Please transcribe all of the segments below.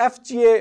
FGA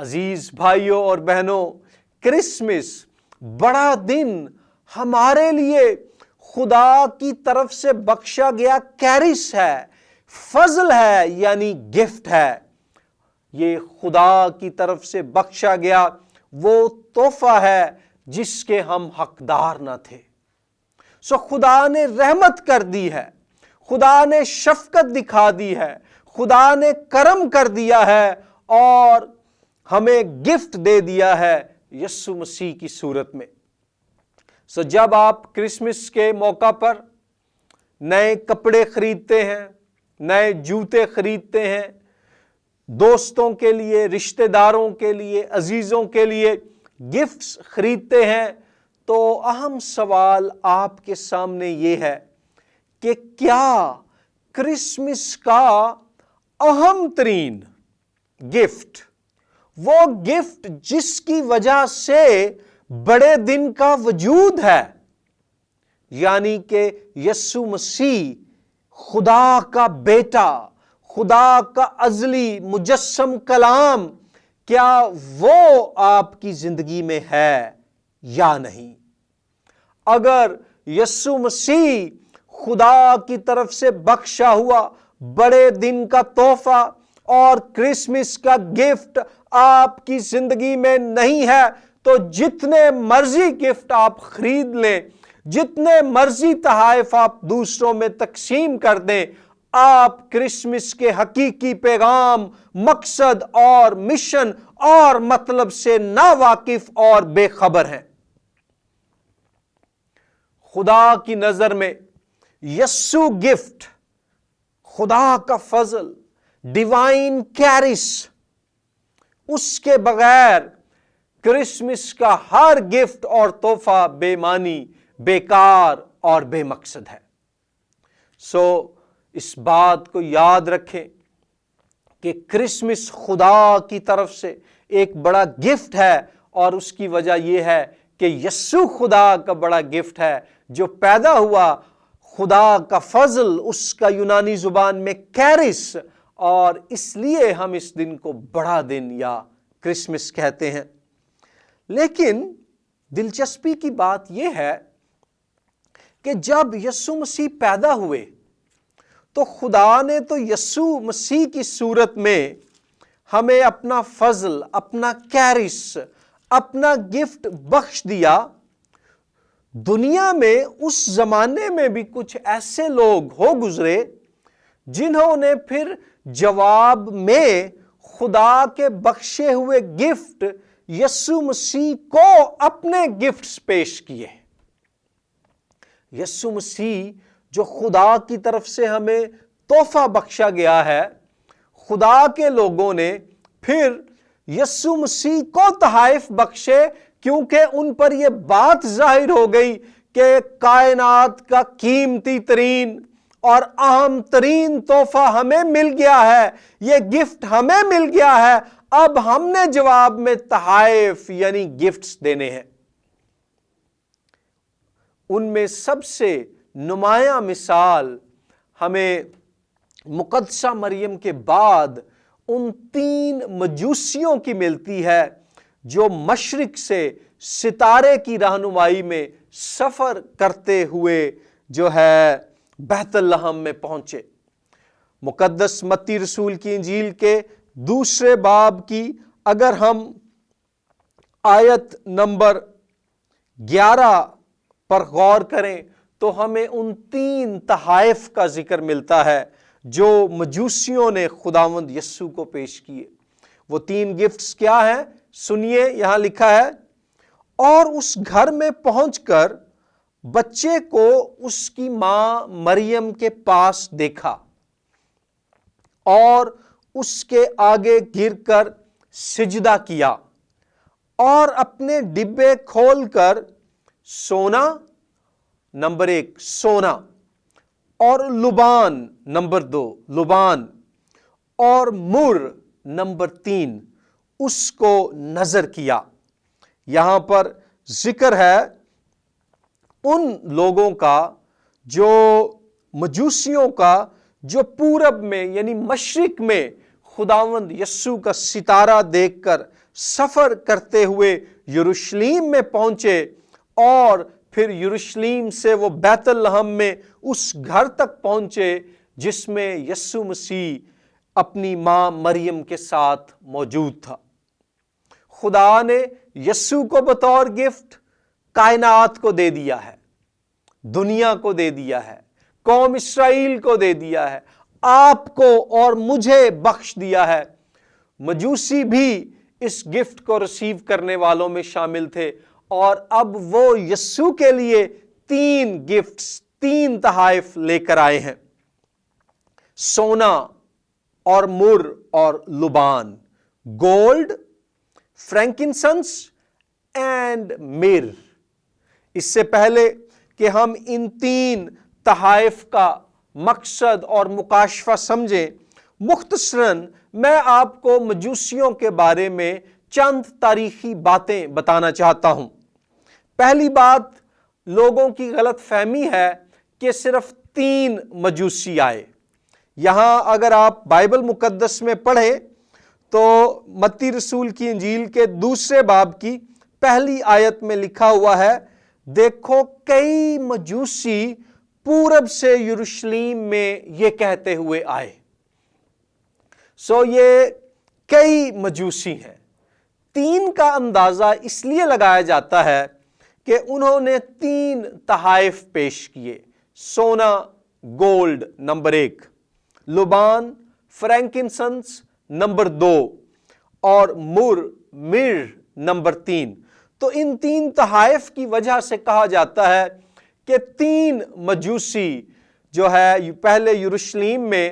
عزیز بھائیوں اور بہنوں، کرسمس بڑا دن ہمارے لیے خدا کی طرف سے بخشا گیا کیرس ہے، فضل ہے، یعنی گفٹ ہے۔ یہ خدا کی طرف سے بخشا گیا وہ تحفہ ہے جس کے ہم حقدار نہ تھے۔ سو خدا نے رحمت کر دی ہے، خدا نے شفقت دکھا دی ہے، خدا نے کرم کر دیا ہے اور ہمیں گفٹ دے دیا ہے یسوع مسیح کی صورت میں۔ سو جب آپ کرسمس کے موقع پر نئے کپڑے خریدتے ہیں، نئے جوتے خریدتے ہیں، دوستوں کے لیے، رشتہ داروں کے لیے، عزیزوں کے لیے گفٹس خریدتے ہیں، تو اہم سوال آپ کے سامنے یہ ہے کہ کیا کرسمس کا اہم ترین گفٹ، وہ گفٹ جس کی وجہ سے بڑے دن کا وجود ہے، یعنی کہ یسوع مسیح خدا کا بیٹا، خدا کا ازلی مجسم کلام، کیا وہ آپ کی زندگی میں ہے یا نہیں؟ اگر یسوع مسیح خدا کی طرف سے بخشا ہوا بڑے دن کا تحفہ اور کرسمس کا گفٹ آپ کی زندگی میں نہیں ہے، تو جتنے مرضی گفٹ آپ خرید لیں، جتنے مرضی تحائف آپ دوسروں میں تقسیم کر دیں، آپ کرسمس کے حقیقی پیغام، مقصد اور مشن اور مطلب سے ناواقف اور بے خبر ہیں۔ خدا کی نظر میں یسوع گفٹ، خدا کا فضل، ڈیوائن کیرس، اس کے بغیر کرسمس کا ہر گفٹ اور تحفہ بے معنی، بیکار اور بے مقصد ہے۔ سو اس بات کو یاد رکھیں کہ کرسمس خدا کی طرف سے ایک بڑا گفٹ ہے، اور اس کی وجہ یہ ہے کہ یسوع خدا کا بڑا گفٹ ہے جو پیدا ہوا۔ خدا کا فضل، اس کا یونانی زبان میں کیرس، اور اس لیے ہم اس دن کو بڑا دن یا کرسمس کہتے ہیں۔ لیکن دلچسپی کی بات یہ ہے کہ جب یسوع مسیح پیدا ہوئے تو خدا نے تو یسوع مسیح کی صورت میں ہمیں اپنا فضل، اپنا کیرس، اپنا گفٹ بخش دیا۔ دنیا میں اس زمانے میں بھی کچھ ایسے لوگ ہو گزرے جنہوں نے پھر جواب میں خدا کے بخشے ہوئے گفٹ یسوع مسیح کو اپنے گفٹس پیش کیے۔ یسوع مسیح جو خدا کی طرف سے ہمیں تحفہ بخشا گیا ہے، خدا کے لوگوں نے پھر یسوع مسیح کو تحائف بخشے، کیونکہ ان پر یہ بات ظاہر ہو گئی کہ کائنات کا قیمتی ترین اور اہم ترین تحفہ ہمیں مل گیا ہے، یہ گفٹ ہمیں مل گیا ہے، اب ہم نے جواب میں تحائف یعنی گفٹس دینے ہیں۔ ان میں سب سے نمایاں مثال ہمیں مقدسہ مریم کے بعد ان 3 مجوسیوں کی ملتی ہے جو مشرق سے ستارے کی رہنمائی میں سفر کرتے ہوئے جو ہے بیت لحم میں پہنچے۔ مقدس متی رسول کی انجیل کے 2 باب کی اگر ہم آیت نمبر 11 پر غور کریں تو ہمیں ان 3 تحائف کا ذکر ملتا ہے جو مجوسیوں نے خداوند یسوع کو پیش کیے۔ وہ 3 گفٹس کیا ہیں؟ سنیے، یہاں لکھا ہے، اور اس گھر میں پہنچ کر بچے کو اس کی ماں مریم کے پاس دیکھا اور اس کے آگے گر کر سجدہ کیا، اور اپنے ڈبے کھول کر سونا نمبر 1 سونا اور لبان نمبر 2 لبان اور مر نمبر 3 اس کو نظر کیا۔ یہاں پر ذکر ہے ان لوگوں کا، جو مجوسیوں کا، جو پورب میں یعنی مشرق میں خداوند یسوع کا ستارہ دیکھ کر سفر کرتے ہوئے یروشلیم میں پہنچے اور پھر یروشلیم سے وہ بیت لحم میں اس گھر تک پہنچے جس میں یسوع مسیح اپنی ماں مریم کے ساتھ موجود تھا۔ خدا نے یسوع کو بطور گفٹ کائنات کو دے دیا ہے، دنیا کو دے دیا ہے، قوم اسرائیل کو دے دیا ہے، آپ کو اور مجھے بخش دیا ہے۔ مجوسی بھی اس گفٹ کو ریسیو کرنے والوں میں شامل تھے، اور اب وہ یسوع کے لیے 3 گفٹس، 3 تحائف لے کر آئے ہیں: سونا اور مر اور لبان، گولڈ، فرینکنسنس اینڈ مر۔ اس سے پہلے کہ ہم ان 3 تحائف کا مقصد اور مکاشفہ سمجھیں، مختصراً میں آپ کو مجوسیوں کے بارے میں چند تاریخی باتیں بتانا چاہتا ہوں۔ پہلی بات، لوگوں کی غلط فہمی ہے کہ صرف 3 مجوسی آئے۔ یہاں اگر آپ بائبل مقدس میں پڑھیں تو متی رسول کی انجیل کے 2 باب کی پہلی آیت میں لکھا ہوا ہے، دیکھو کئی مجوسی پورب سے یروشلیم میں یہ کہتے ہوئے آئے۔ یہ کئی مجوسی ہیں۔ 3 کا اندازہ اس لیے لگایا جاتا ہے کہ انہوں نے 3 تحائف پیش کیے: سونا، گولڈ نمبر 1، لبان، فرینکنسنس نمبر 2، اور مر نمبر 3۔ تو ان 3 تحائف کی وجہ سے کہا جاتا ہے کہ 3 مجوسی جو ہے پہلے یروشلیم میں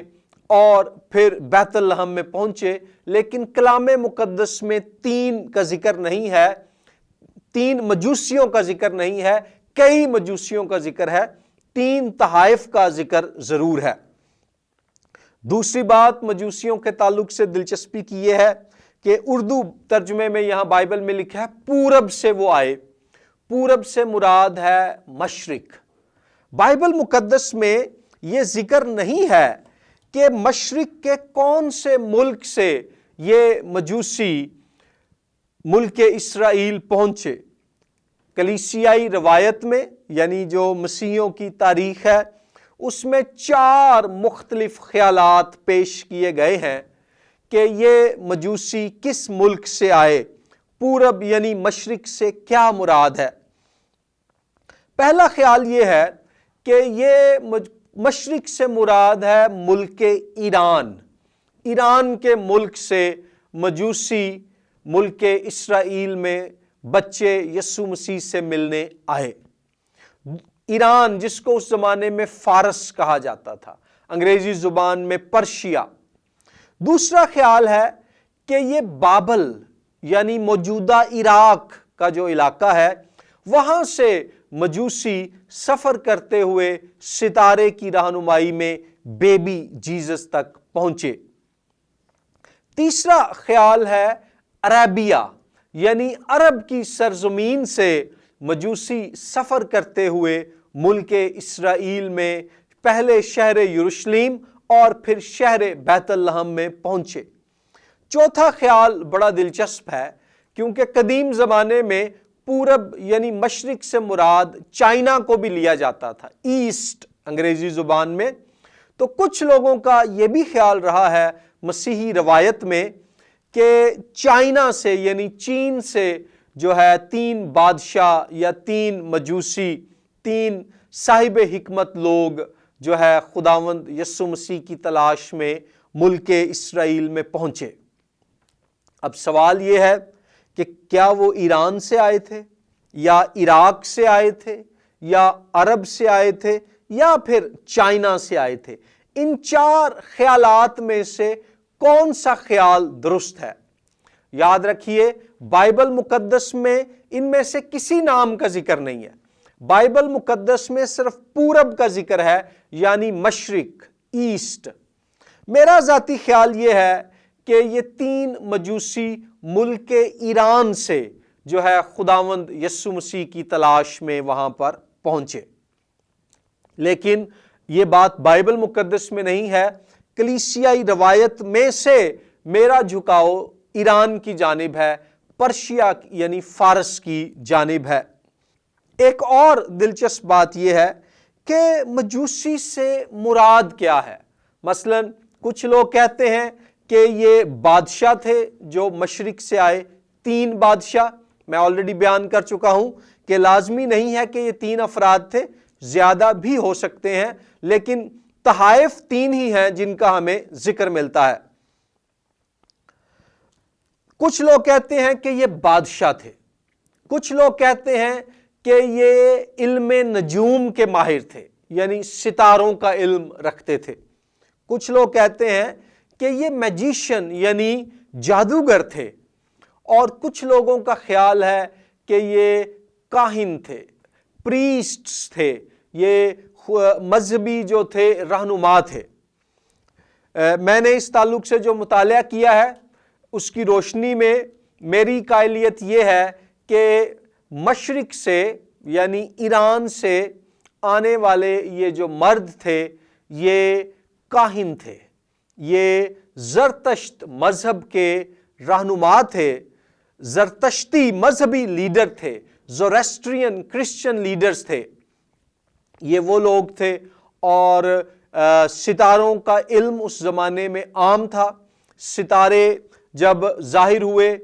اور پھر بیت لحم میں پہنچے، لیکن کلام مقدس میں 3 کا ذکر نہیں ہے، 3 مجوسیوں کا ذکر نہیں ہے، کئی مجوسیوں کا ذکر ہے، 3 تحائف کا ذکر ضرور ہے۔ دوسری بات مجوسیوں کے تعلق سے دلچسپی کی یہ ہے کہ اردو ترجمے میں یہاں بائبل میں لکھا ہے پورب سے وہ آئے۔ پورب سے مراد ہے مشرق۔ بائبل مقدس میں یہ ذکر نہیں ہے کہ مشرق کے کون سے ملک سے یہ مجوسی ملک اسرائیل پہنچے۔ کلیسیائی روایت میں، یعنی جو مسیحیوں کی تاریخ ہے، اس میں 4 مختلف خیالات پیش کیے گئے ہیں کہ یہ مجوسی کس ملک سے آئے، پورب یعنی مشرق سے کیا مراد ہے۔ پہلا خیال یہ ہے کہ یہ مشرق سے مراد ہے ملک ایران۔ ایران کے ملک سے مجوسی ملک اسرائیل میں بچے یسوع مسیح سے ملنے آئے۔ ایران، جس کو اس زمانے میں فارس کہا جاتا تھا، انگریزی زبان میں پرشیا۔ دوسرا خیال ہے کہ یہ بابل یعنی موجودہ عراق کا جو علاقہ ہے، وہاں سے مجوسی سفر کرتے ہوئے ستارے کی رہنمائی میں بیبی جیزس تک پہنچے۔ تیسرا خیال ہے عربیہ یعنی عرب کی سرزمین سے مجوسی سفر کرتے ہوئے ملک اسرائیل میں پہلے شہر یروشلیم اور پھر شہر بیت لحم میں پہنچے۔ چوتھا خیال بڑا دلچسپ ہے، کیونکہ قدیم زمانے میں پورب یعنی مشرق سے مراد چائنا کو بھی لیا جاتا تھا، ایسٹ انگریزی زبان میں۔ تو کچھ لوگوں کا یہ بھی خیال رہا ہے مسیحی روایت میں کہ چائنا سے یعنی چین سے جو ہے 3 بادشاہ یا 3 مجوسی، 3 صاحب حکمت لوگ جو ہے خداوند یسوع مسیح کی تلاش میں ملک اسرائیل میں پہنچے۔ اب سوال یہ ہے کہ کیا وہ ایران سے آئے تھے، یا عراق سے آئے تھے، یا عرب سے آئے تھے، یا پھر چائنا سے آئے تھے؟ ان 4 خیالات میں سے کون سا خیال درست ہے؟ یاد رکھیے، بائبل مقدس میں ان میں سے کسی نام کا ذکر نہیں ہے۔ بائبل مقدس میں صرف پورب کا ذکر ہے، یعنی مشرق، ایسٹ۔ میرا ذاتی خیال یہ ہے کہ یہ 3 مجوسی ملک ایران سے جو ہے خداوند یسوع مسیح کی تلاش میں وہاں پر پہنچے، لیکن یہ بات بائبل مقدس میں نہیں ہے۔ کلیسیائی روایت میں سے میرا جھکاؤ ایران کی جانب ہے، پرشیا یعنی فارس کی جانب ہے۔ ایک اور دلچسپ بات یہ ہے کہ مجوسی سے مراد کیا ہے۔ مثلا کچھ لوگ کہتے ہیں کہ یہ بادشاہ تھے جو مشرق سے آئے، 3 بادشاہ۔ میں آلریڈی بیان کر چکا ہوں کہ لازمی نہیں ہے کہ یہ 3 افراد تھے، زیادہ بھی ہو سکتے ہیں، لیکن تحائف 3 ہی ہیں جن کا ہمیں ذکر ملتا ہے۔ کچھ لوگ کہتے ہیں کہ یہ بادشاہ تھے، کچھ لوگ کہتے ہیں کہ یہ علم نجوم کے ماہر تھے، یعنی ستاروں کا علم رکھتے تھے۔ کچھ لوگ کہتے ہیں کہ یہ میجیشین یعنی جادوگر تھے، اور کچھ لوگوں کا خیال ہے کہ یہ کاہن تھے، پریسٹس تھے، یہ مذہبی جو تھے رہنما تھے۔ میں نے اس تعلق سے جو مطالعہ کیا ہے اس کی روشنی میں میری قائلیت یہ ہے کہ مشرق سے یعنی ایران سے آنے والے یہ جو مرد تھے یہ کاہن تھے، یہ زرتشت مذہب کے رہنما تھے، زرتشتی مذہبی لیڈر تھے، زوریسٹرین کرسچن لیڈرز تھے۔ یہ وہ لوگ تھے، اور ستاروں کا علم اس زمانے میں عام تھا۔ ستارے جب ظاہر ہوئے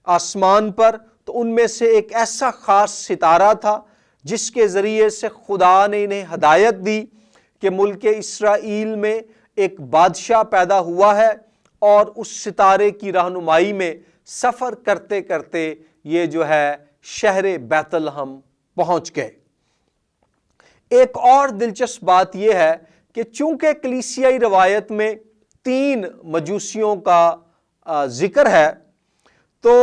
آسمان پر تو ان میں سے ایک ایسا خاص ستارہ تھا جس کے ذریعے سے خدا نے انہیں ہدایت دی کہ ملک اسرائیل میں ایک بادشاہ پیدا ہوا ہے، اور اس ستارے کی رہنمائی میں سفر کرتے کرتے یہ جو ہے شہر بیت لحم پہنچ گئے۔ ایک اور دلچسپ بات یہ ہے کہ چونکہ کلیسیائی روایت میں 3 مجوسیوں کا ذکر ہے تو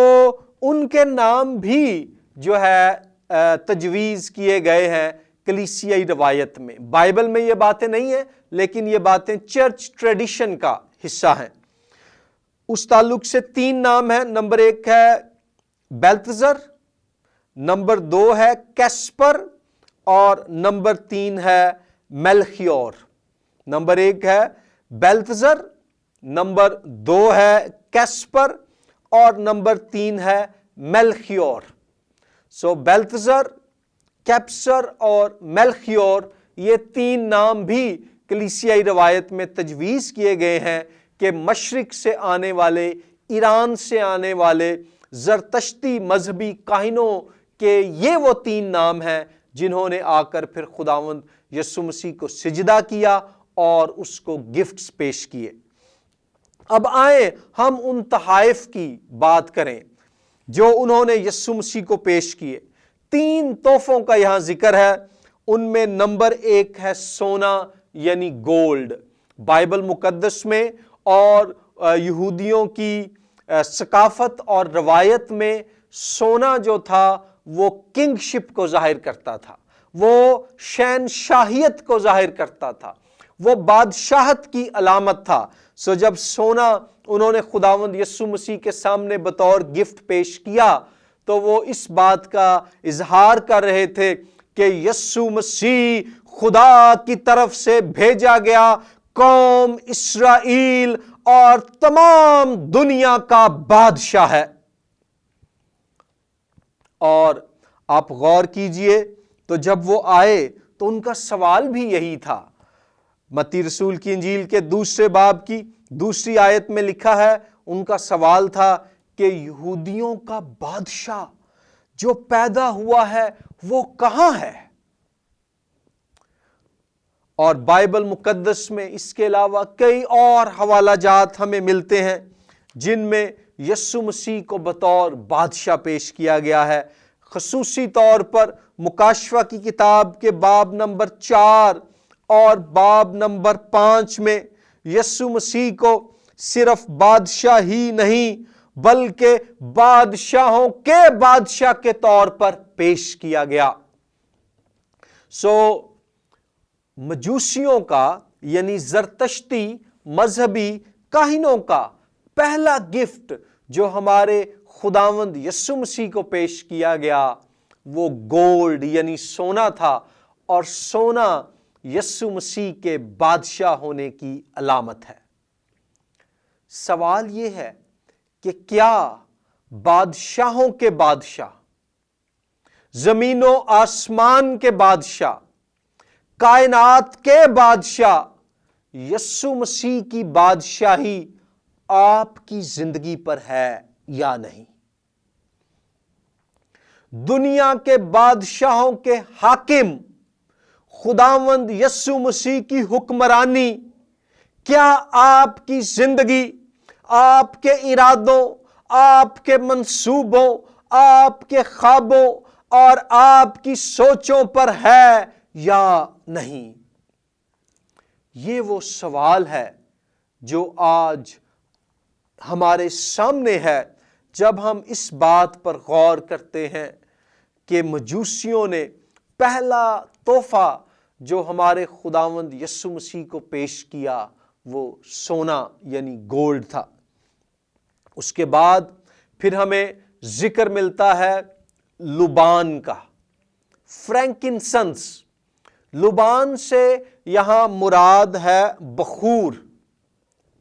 ان کے نام بھی جو ہے تجویز کیے گئے ہیں کلیسیائی روایت میں۔ بائبل میں یہ باتیں نہیں ہیں، لیکن یہ باتیں چرچ ٹریڈیشن کا حصہ ہیں۔ اس تعلق سے 3 نام ہیں۔ نمبر 1 ہے بیلتزر، نمبر 2 ہے کیسپر، اور نمبر 3 ہے میلخیور۔ نمبر 1 ہے بیلتزر، نمبر 2 ہے کیسپر، اور نمبر 3 ہے میلخیور۔ سو بیلتزر، کیپسر اور میلخیور، یہ 3 نام بھی کلیسیائی روایت میں تجویز کیے گئے ہیں کہ مشرق سے آنے والے، ایران سے آنے والے زرتشتی مذہبی کاہنوں کے یہ وہ 3 نام ہیں جنہوں نے آ کر پھر خداوند یسوع مسیح کو سجدہ کیا اور اس کو گفٹس پیش کیے۔ اب آئیں ہم ان تحائف کی بات کریں جو انہوں نے یسوع مسیح کو پیش کیے۔ 3 تحفوں کا یہاں ذکر ہے۔ ان میں نمبر 1 ہے سونا یعنی گولڈ۔ بائبل مقدس میں اور یہودیوں کی ثقافت اور روایت میں سونا جو تھا وہ کنگ شپ کو ظاہر کرتا تھا، وہ شہنشاہیت کو ظاہر کرتا تھا، وہ بادشاہت کی علامت تھا۔ سو جب سونا انہوں نے خداوند یسوع مسیح کے سامنے بطور گفٹ پیش کیا تو وہ اس بات کا اظہار کر رہے تھے کہ یسوع مسیح خدا کی طرف سے بھیجا گیا قوم اسرائیل اور تمام دنیا کا بادشاہ ہے۔ اور آپ غور کیجئے تو جب وہ آئے تو ان کا سوال بھی یہی تھا۔ متی رسول کی انجیل کے 2 باب کی 2 آیت میں لکھا ہے، ان کا سوال تھا کہ یہودیوں کا بادشاہ جو پیدا ہوا ہے وہ کہاں ہے؟ اور بائبل مقدس میں اس کے علاوہ کئی اور حوالہ جات ہمیں ملتے ہیں جن میں یسوع مسیح کو بطور بادشاہ پیش کیا گیا ہے۔ خصوصی طور پر مکاشفہ کی کتاب کے باب نمبر 4 اور باب نمبر 5 میں یسوع مسیح کو صرف بادشاہ ہی نہیں بلکہ بادشاہوں کے بادشاہ کے طور پر پیش کیا گیا۔ سو مجوسیوں کا یعنی زرتشتی مذہبی کاہنوں کا پہلا گفٹ جو ہمارے خداوند یسوع مسیح کو پیش کیا گیا وہ گولڈ یعنی سونا تھا، اور سونا یسوع مسیح کے بادشاہ ہونے کی علامت ہے۔ سوال یہ ہے کہ کیا بادشاہوں کے بادشاہ، زمین و آسمان کے بادشاہ، کائنات کے بادشاہ یسوع مسیح کی بادشاہی آپ کی زندگی پر ہے یا نہیں؟ دنیا کے بادشاہوں کے حاکم خداوند یسوع مسیح کی حکمرانی کیا آپ کی زندگی، آپ کے ارادوں، آپ کے منصوبوں، آپ کے خوابوں اور آپ کی سوچوں پر ہے یا نہیں؟ یہ وہ سوال ہے جو آج ہمارے سامنے ہے جب ہم اس بات پر غور کرتے ہیں کہ مجوسیوں نے پہلا تحفہ جو ہمارے خداوند یسوع مسیح کو پیش کیا وہ سونا یعنی گولڈ تھا۔ اس کے بعد پھر ہمیں ذکر ملتا ہے لبان کا، فرینکنسنس۔ لبان سے یہاں مراد ہے بخور،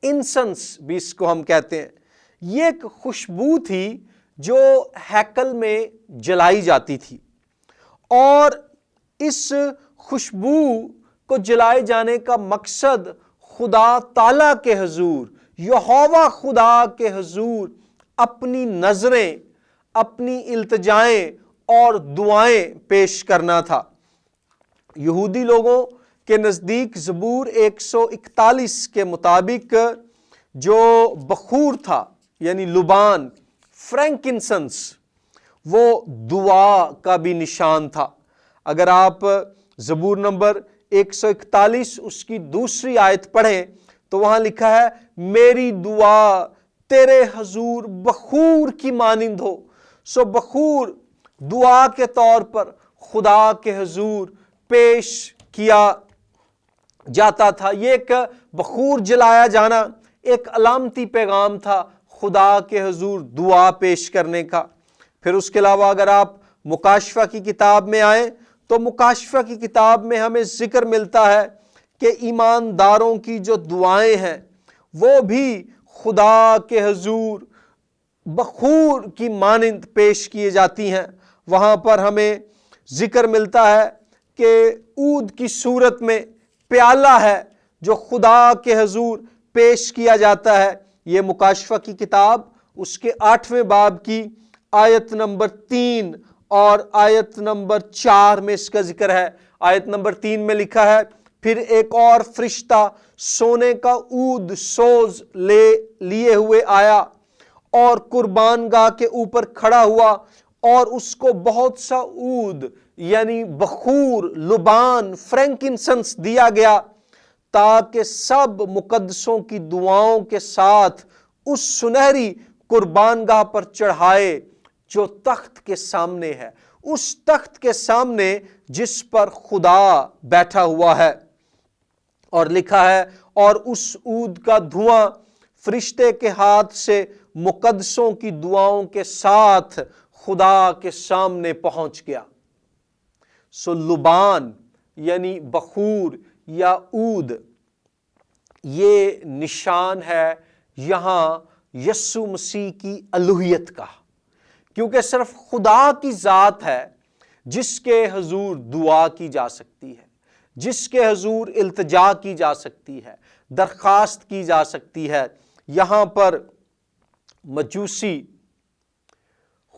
انسنس بھی اس کو ہم کہتے ہیں۔ یہ ایک خوشبو تھی جو ہیکل میں جلائی جاتی تھی، اور اس خوشبو کو جلائے جانے کا مقصد خدا تعالیٰ کے حضور، یہوہ خدا کے حضور اپنی نظریں، اپنی التجائیں اور دعائیں پیش کرنا تھا۔ یہودی لوگوں کے نزدیک زبور 141 کے مطابق جو بخور تھا یعنی لبان، فرینکنسنس، وہ دعا کا بھی نشان تھا۔ اگر آپ زبور نمبر 141 اس کی دوسری آیت پڑھیں تو وہاں لکھا ہے، میری دعا تیرے حضور بخور کی مانند ہو۔ سو بخور دعا کے طور پر خدا کے حضور پیش کیا جاتا تھا۔ یہ ایک بخور جلایا جانا ایک علامتی پیغام تھا خدا کے حضور دعا پیش کرنے کا۔ پھر اس کے علاوہ اگر آپ مکاشفہ کی کتاب میں آئیں تو مکاشفہ کی کتاب میں ہمیں ذکر ملتا ہے کہ ایمانداروں کی جو دعائیں ہیں وہ بھی خدا کے حضور بخور کی مانند پیش کیے جاتی ہیں۔ وہاں پر ہمیں ذکر ملتا ہے کہ عود کی صورت میں پیالہ ہے جو خدا کے حضور پیش کیا جاتا ہے۔ یہ مکاشفہ کی کتاب اس کے 8ویں باب کی آیت نمبر 3 اور آیت نمبر 4 میں اس کا ذکر ہے۔ آیت نمبر 3 میں لکھا ہے، پھر ایک اور فرشتہ سونے کا عود سوز لیے ہوئے آیا اور قربان گاہ کے اوپر کھڑا ہوا، اور اس کو بہت سا عود یعنی بخور، لبان، فرینکنسنس دیا گیا تاکہ سب مقدسوں کی دعاؤں کے ساتھ اس سنہری قربان گاہ پر چڑھائے جو تخت کے سامنے ہے، اس تخت کے سامنے جس پر خدا بیٹھا ہوا ہے۔ اور لکھا ہے، اور اس عود کا دھواں فرشتے کے ہاتھ سے مقدسوں کی دعاؤں کے ساتھ خدا کے سامنے پہنچ گیا۔ سو لبان یعنی بخور یا عود، یہ نشان ہے یہاں یسوع مسیح کی الوہیت کا، کیونکہ صرف خدا کی ذات ہے جس کے حضور دعا کی جا سکتی ہے، جس کے حضور التجا کی جا سکتی ہے، درخواست کی جا سکتی ہے۔ یہاں پر مجوسی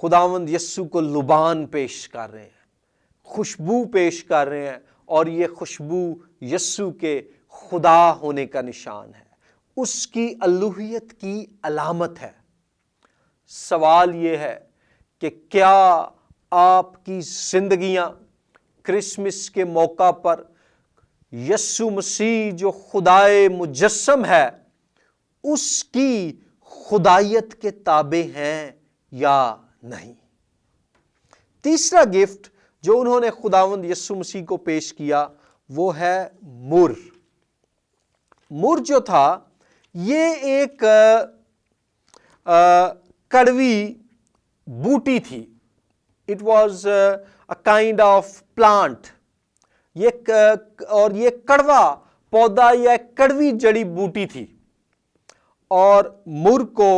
خداوند یسوع کو لبان پیش کر رہے ہیں، خوشبو پیش کر رہے ہیں، اور یہ خوشبو یسوع کے خدا ہونے کا نشان ہے، اس کی الوہیت کی علامت ہے۔ سوال یہ ہے کہ کیا آپ کی زندگیاں کرسمس کے موقع پر یسوع مسیح جو خدائے مجسم ہے اس کی خدائیت کے تابع ہیں یا نہیں؟ تیسرا گفٹ جو انہوں نے خداوند یسوع مسیح کو پیش کیا وہ ہے مر۔ مر جو تھا یہ ایک کڑوی بوٹی تھی۔ It was a kind of plant. اور یہ کڑوا پودا یا کڑوی جڑی بوٹی تھی، اور مر کو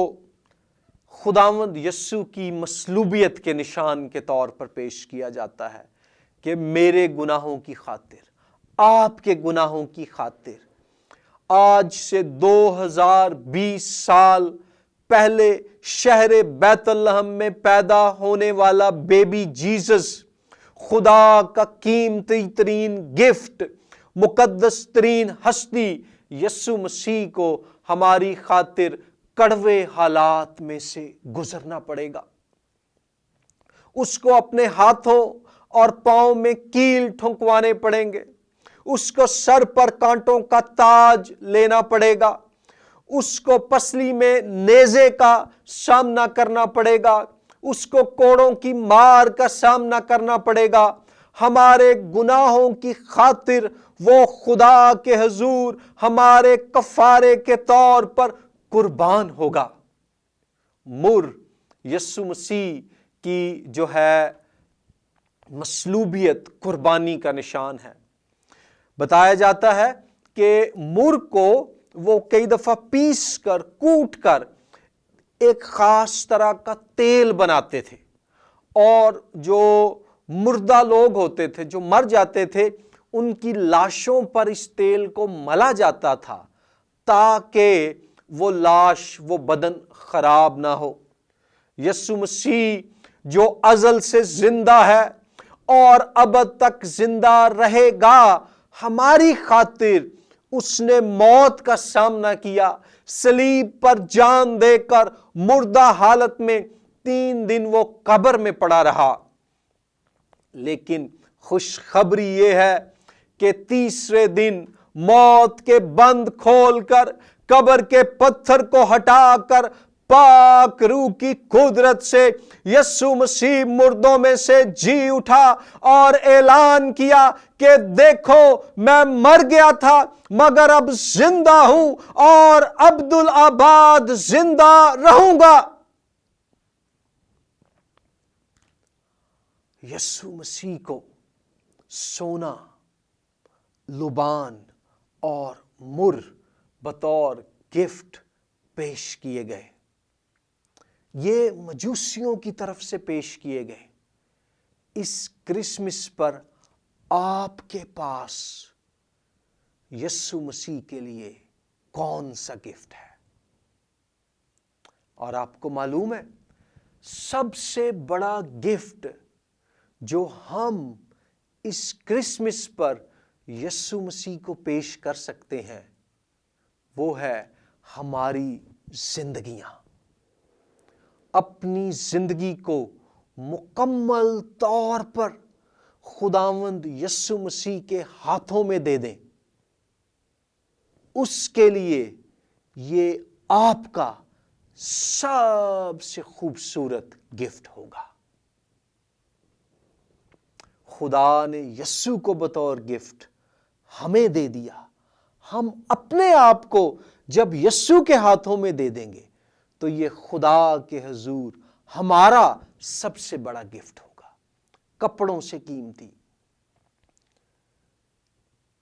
خداوند یسوع کی مصلوبیت کے نشان کے طور پر پیش کیا جاتا ہے کہ میرے گناہوں کی خاطر، آپ کے گناہوں کی خاطر، آج سے 2020 سال پہلے شہر بیت لحم میں پیدا ہونے والا بیبی جیزس، خدا کا قیمتی ترین گفٹ، مقدس ترین ہستی یسوع مسیح کو ہماری خاطر کڑوے حالات میں سے گزرنا پڑے گا۔ اس کو اپنے ہاتھوں اور پاؤں میں کیل ٹھونکوانے پڑیں گے، اس کو سر پر کانٹوں کا تاج لینا پڑے گا، اس کو پسلی میں نیزے کا سامنا کرنا پڑے گا، اس کو کوڑوں کی مار کا سامنا کرنا پڑے گا۔ ہمارے گناہوں کی خاطر وہ خدا کے حضور ہمارے کفارے کے طور پر قربان ہوگا۔ مر یسوع مسیح کی جو ہے مصلوبیت قربانی کا نشان ہے۔ بتایا جاتا ہے کہ مر کو وہ کئی دفعہ پیس کر، کوٹ کر ایک خاص طرح کا تیل بناتے تھے، اور جو مردہ لوگ ہوتے تھے، جو مر جاتے تھے، ان کی لاشوں پر اس تیل کو ملا جاتا تھا تاکہ وہ لاش، وہ بدن خراب نہ ہو۔ یسوع مسیح جو ازل سے زندہ ہے اور ابد تک زندہ رہے گا، ہماری خاطر اس نے موت کا سامنا کیا، صلیب پر جان دے کر مردہ حالت میں 3 دن وہ قبر میں پڑا رہا۔ لیکن خوشخبری یہ ہے کہ تیسرے دن موت کے بند کھول کر، قبر کے پتھر کو ہٹا کر، پاک روح کی قدرت سے یسوع مسیح مردوں میں سے جی اٹھا اور اعلان کیا کہ دیکھو، میں مر گیا تھا مگر اب زندہ ہوں اور ابدالآباد زندہ رہوں گا۔ یسوع مسیح کو سونا، لبان اور مر بطور گفٹ پیش کیے گئے۔ یہ مجوسیوں کی طرف سے پیش کیے گئے۔ اس کرسمس پر آپ کے پاس یسوع مسیح کے لیے کون سا گفٹ ہے؟ اور آپ کو معلوم ہے، سب سے بڑا گفٹ جو ہم اس کرسمس پر یسوع مسیح کو پیش کر سکتے ہیں، وہ ہے ہماری زندگیاں۔ اپنی زندگی کو مکمل طور پر خداوند یسوع مسیح کے ہاتھوں میں دے دیں۔ اس کے لیے یہ آپ کا سب سے خوبصورت گفٹ ہوگا۔ خدا نے یسوع کو بطور گفٹ ہمیں دے دیا۔ ہم اپنے آپ کو جب یسوع کے ہاتھوں میں دے دیں گے تو یہ خدا کے حضور ہمارا سب سے بڑا گفٹ ہوگا۔ کپڑوں سے قیمتی،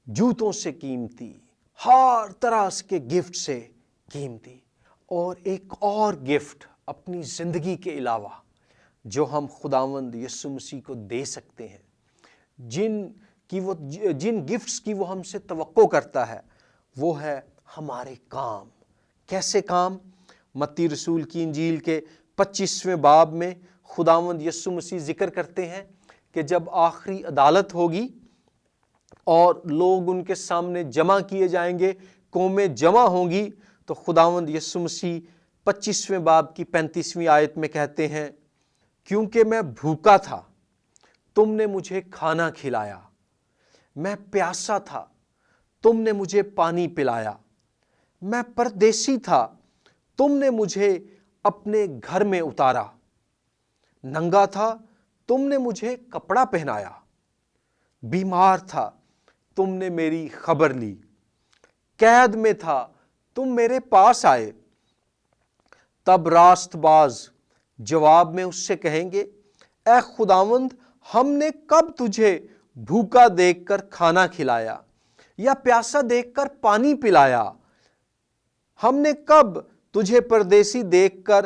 جوتوں سے قیمتی، ہر طرح کے گفٹ سے قیمتی، اور ایک اور گفٹ اپنی زندگی کے علاوہ جو ہم خداوند یسوع مسیح کو دے سکتے ہیں، جن گفٹس کی وہ ہم سے توقع کرتا ہے، وہ ہے ہمارے کام۔ کیسے کام؟ متی رسول کی انجیل کے 25ویں باب میں خداوند یسوع مسیح ذکر کرتے ہیں کہ جب آخری عدالت ہوگی اور لوگ ان کے سامنے جمع کیے جائیں گے، قومیں جمع ہوں گی، تو خداوند یسوع مسیح 25ویں باب کی 35ویں آیت میں کہتے ہیں، کیونکہ میں بھوکا تھا، تم نے مجھے کھانا کھلایا، میں پیاسا تھا، تم نے مجھے پانی پلایا، میں پردیسی تھا، تم نے مجھے اپنے گھر میں اتارا، ننگا تھا، تم نے مجھے کپڑا پہنایا، بیمار تھا، تم نے میری خبر لی، قید میں تھا، تم میرے پاس آئے۔ تب راست باز جواب میں اس سے کہیں گے، اے خداوند، ہم نے کب تجھے بھوکا دیکھ کر کھانا کھلایا یا پیاسا دیکھ کر پانی پلایا؟ ہم نے کب تجھے پردیسی دیکھ کر